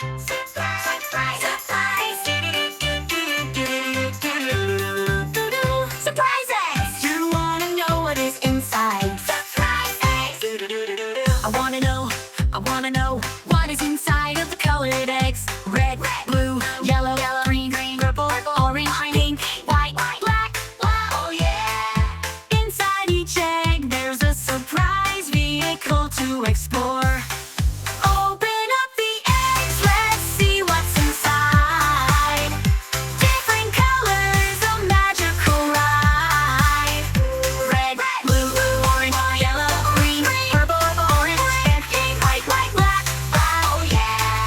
Surprise, surprise. Surprise eggs. You wanna know what is inside? Surprise eggs. I wanna know what is inside of the colored eggs. Red, blue, yellow, green, purple, orange, pink, white, black. Oh yeah. Inside each egg there's a surprise vehicle to explore. Open up the eggs, let's see what's inside. Different colors, a magical ride. Red, blue, orange, yellow, green, purple, orange, and pink, white, black. Oh yeah.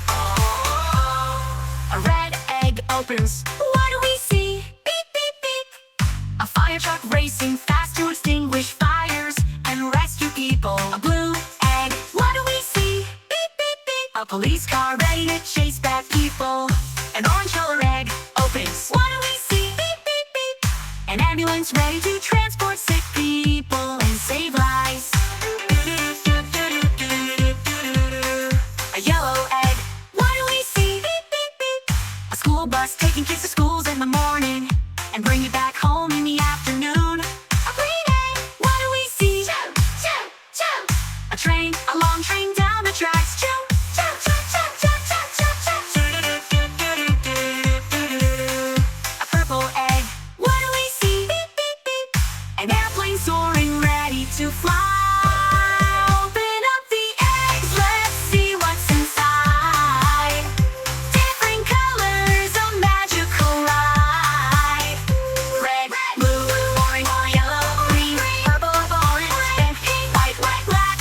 Oh. A red egg opens. What do we see? Beep, beep, beep. A fire truck racing fast to extinguish fires and rescue people. A blue egg. What do we see? Beep, beep, beep. A police car ready to chase bad people. An orange color egg opens. What do we see? Beep, beep, beep. An ambulance ready to transport sick people and save lives. A yellow egg. What do we see? Beep, beep, beep. A school bus taking kids to schools in the morning and bring it back home in the afternoon. A green egg. What do we see? Choo, choo, choo. A train, a long train down the tracks. Choo, choo, choo, choo, choo, choo, choo, choo. A purple egg. What do we see? Beep, beep, beep. An airplane soaring ready to fly. Open up the eggs, let's see what's inside. Different colors, a magical ride. Red, blue, orange, yellow, green, purple, orange, and pink, white, black.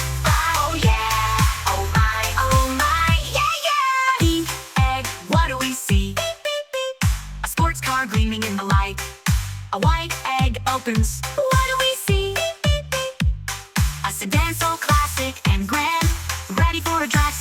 Oh yeah. Oh my, yeah, yeah. Pink egg. What do we see? Beep, beep, beep. A sports car gleaming in the light. A white egg opens. What do we see? Beep, beep, beep. A sedan so classic and grand, ready for a drive